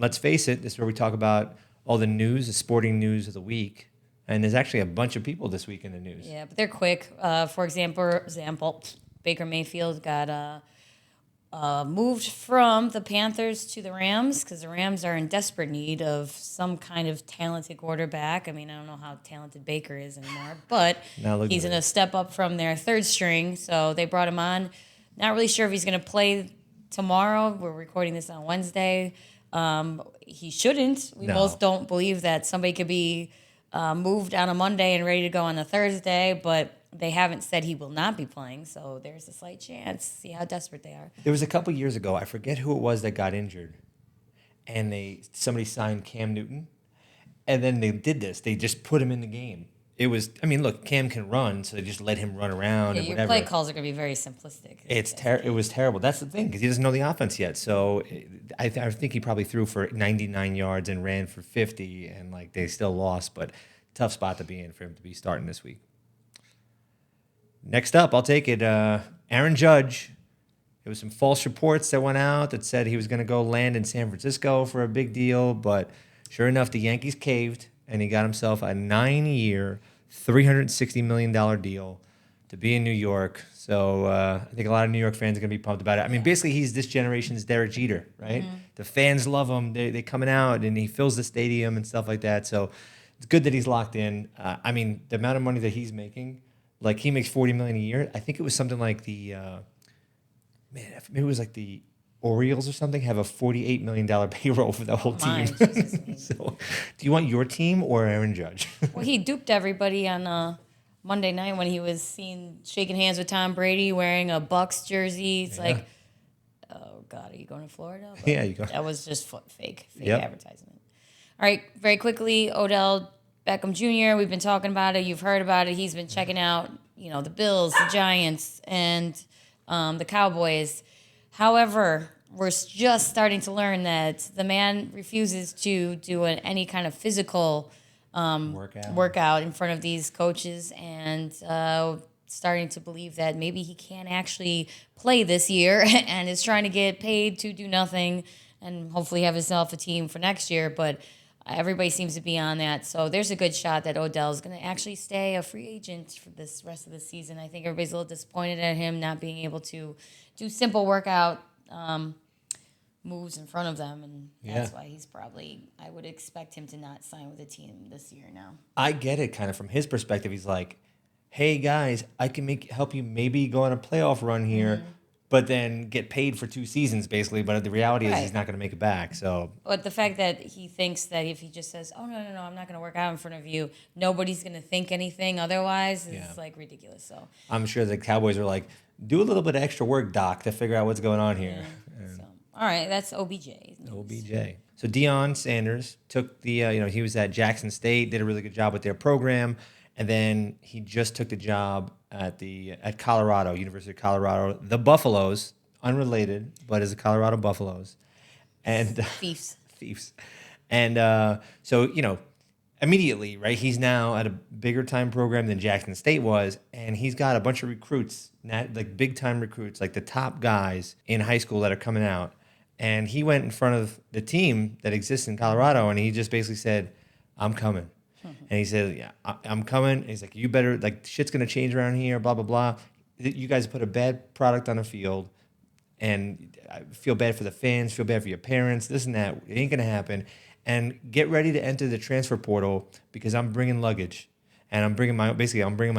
let's face it, this is where we talk about all the news, the sporting news of the week. And there's actually a bunch of people this week in the news. Yeah, but they're quick. For example, Baker Mayfield got moved from the Panthers to the Rams because the Rams are in desperate need of some kind of talented quarterback. I mean, I don't know how talented Baker is anymore, but he's going to step up from their third string. So they brought him on. Not really sure if he's going to play tomorrow. We're recording this on Wednesday. He shouldn't. We both don't believe that somebody could be moved on a Monday and ready to go on a Thursday, but they haven't said he will not be playing, so there's a slight chance. See how desperate they are. There was a couple years ago, I forget who it was that got injured, and somebody signed Cam Newton, and then they did this. They just put him in the game. It was, I mean, look, Cam can run, so they just let him run around and whatever. Your play calls are going to be very simplistic. It was terrible. That's the thing, because he doesn't know the offense yet. So I think he probably threw for 99 yards and ran for 50, and like they still lost, but tough spot to be in for him to be starting this week. Next up, I'll take it. Aaron Judge. There was some false reports that went out that said he was going to go land in San Francisco for a big deal, but sure enough, the Yankees caved, and he got himself a 9-year, $360 million deal to be in New York. So I think a lot of New York fans are going to be pumped about it. I mean, basically, he's this generation's Derek Jeter, right? Mm-hmm. The fans love him. They're coming out, and he fills the stadium and stuff like that. So it's good that he's locked in. I mean, the amount of money that he's making, like he makes $40 million a year. I think it was something like maybe it was like the Orioles or something have a $48 million payroll for the whole team. So, do you want your team or Aaron Judge? Well, he duped everybody on Monday night when he was seen shaking hands with Tom Brady wearing a Bucks jersey. It's like, oh God, are you going to Florida? But yeah, you go. That was just fake advertisement. All right, very quickly, Odell Beckham Jr., we've been talking about it. You've heard about it. He's been checking out, the Bills, the Giants, and the Cowboys. However, we're just starting to learn that the man refuses to do any kind of physical workout in front of these coaches, and starting to believe that maybe he can't actually play this year and is trying to get paid to do nothing and hopefully have himself a team for next year. But everybody seems to be on that. So there's a good shot that Odell's going to actually stay a free agent for this rest of the season. I think everybody's a little disappointed at him not being able to do simple workout moves in front of them. And that's why he's I would expect him to not sign with a team this year now. I get it kind of from his perspective. He's like, hey, guys, I can help you maybe go on a playoff run here, but then get paid for 2 seasons, basically. But the reality is he's not going to make it back. So, but the fact that he thinks that if he just says, oh, no, I'm not going to work out in front of you, nobody's going to think anything otherwise is like ridiculous. So I'm sure the Cowboys are like, do a little bit of extra work, Doc, to figure out what's going on here. So, all right, that's OBJ. OBJ. So Deion Sanders took he was at Jackson State, did a really good job with their program. And then he just took the job at Colorado, University of Colorado, the Buffaloes, unrelated, but as the Colorado Buffaloes, and thieves, and so immediately, right? He's now at a bigger time program than Jackson State was, and he's got a bunch of recruits, like big time recruits, like the top guys in high school that are coming out, and he went in front of the team that exists in Colorado, and he just basically said, "I'm coming." And he said, yeah, I'm coming. And he's like, you better, like, shit's going to change around here, blah, blah, blah. You guys put a bad product on the field, and I feel bad for the fans, feel bad for your parents, this and that. It ain't going to happen. And get ready to enter the transfer portal because I'm bringing luggage. And I'm bringing my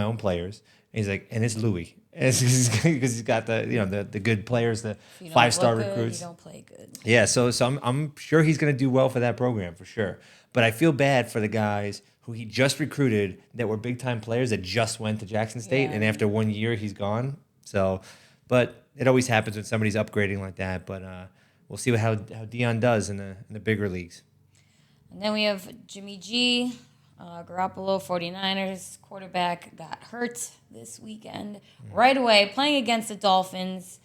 own players. And he's like, and it's Louis. Because he's got the good players, the 5-star recruits. You don't play good. Yeah, so I'm sure he's going to do well for that program for sure. But I feel bad for the guys who he just recruited that were big-time players that just went to Jackson State, and after 1 year, he's gone. So, but it always happens when somebody's upgrading like that. But we'll see how Deion does in the bigger leagues. And then we have Jimmy G, Garoppolo, 49ers quarterback, got hurt this weekend right away, playing against the Dolphins.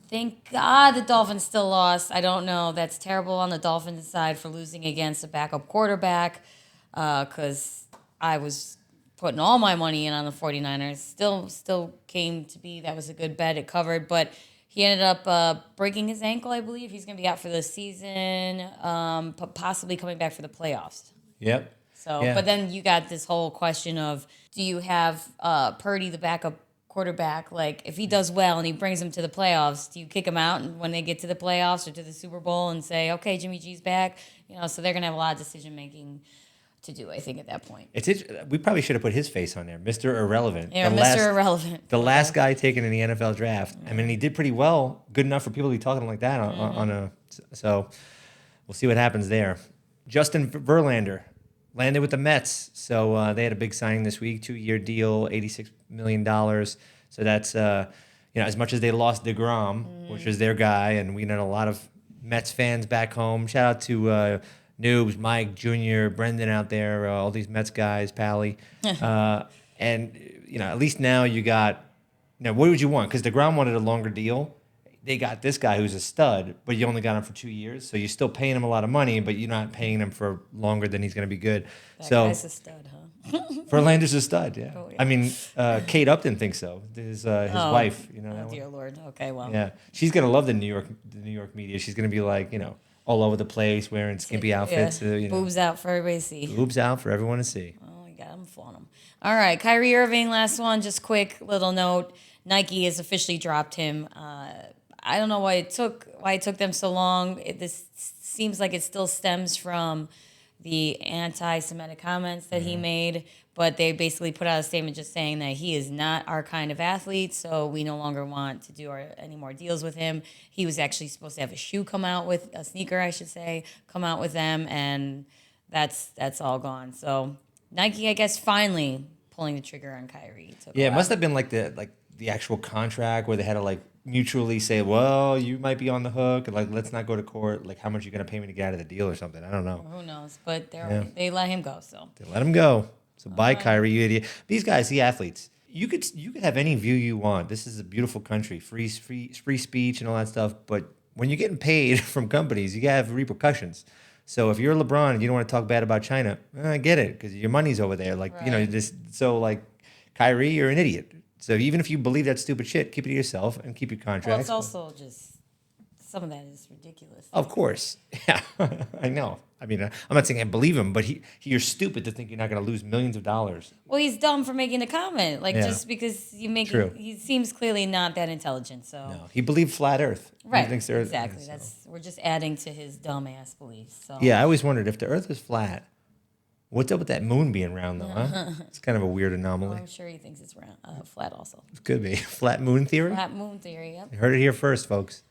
Thank God the Dolphins still lost. I don't know. That's terrible on the Dolphins' side for losing against a backup quarterback because I was putting all my money in on the 49ers. Still came to be. That was a good bet. It covered. But He ended up breaking his ankle, I believe. He's going to be out for the season, possibly coming back for the playoffs. Yep. So, Yeah. but then you got this whole question of, do you have Purdy, the backup quarterback? Like, if he does well and he brings them to the playoffs, do you kick him out and when they get to the playoffs or to the Super Bowl and say, okay, Jimmy G's back? So they're going to have a lot of decision making to do, I think, at that point. We probably should have put his face on there, Mr. Irrelevant. Yeah, Mr. Irrelevant. The last guy taken in the NFL draft. I mean, he did pretty well, good enough for people to be talking like that so we'll see what happens there. Justin Verlander landed with the Mets, so they had a big signing this week, 2-year deal, $86 million. So that's as much as they lost DeGrom, which is their guy, and we know a lot of Mets fans back home. Shout out to Noobs, Mike Jr., Brendan out there, all these Mets guys, Pally. And, at least now you got, what would you want? Because DeGrom wanted a longer deal. They got this guy who's a stud, but you only got him for 2 years. So you're still paying him a lot of money, but you're not paying him for longer than he's going to be good. That guy's a stud, huh? Verlander's a stud, yeah. Oh, yeah. I mean, Kate Upton thinks so. His wife, that dear one. Lord. Okay, well. Yeah, she's gonna love the New York media. She's gonna be like, all over the place, wearing skimpy outfits. Boobs out for everybody to see. Boobs out for everyone to see. Oh, my God, I'm flaunt them. All right, Kyrie Irving, last one. Just quick little note. Nike has officially dropped him. I don't know why it took them so long. This seems like it still stems from the anti-Semitic comments that he made, but they basically put out a statement just saying that he is not our kind of athlete, so we no longer want to do any more deals with him. He was actually supposed to have a sneaker, I should say, come out with them, and that's all gone. So Nike, I guess, finally pulling the trigger on Kyrie. It must have been like the actual contract where they had to mutually say, well, you might be on the hook, and let's not go to court. How much are you gonna pay me to get out of the deal or something? I don't know. Who knows? But they let him go. So they let him go. So bye, Kyrie, you idiot. These guys, the athletes, you could have any view you want. This is a beautiful country, free speech and all that stuff. But when you're getting paid from companies, you gotta have repercussions. So if you're LeBron and you don't want to talk bad about China, I get it because your money's over there. Kyrie, you're an idiot. So even if you believe that stupid shit, keep it to yourself and keep your contracts. Well, it's also just some of that is ridiculous. Of course. Yeah, I know. I mean, I'm not saying I believe him, but you're stupid to think you're not going to lose millions of dollars. Well, he's dumb for making the comment. Just because he seems clearly not that intelligent. So no, he believed flat Earth. Right. He thinks exactly. We're just adding to his dumbass beliefs. So yeah, I always wondered if the Earth is flat. What's up with that moon being round, though, huh? It's kind of a weird anomaly. I'm sure he thinks it's round, flat also. It could be. Flat moon theory? Flat moon theory, yep. You heard it here first, folks.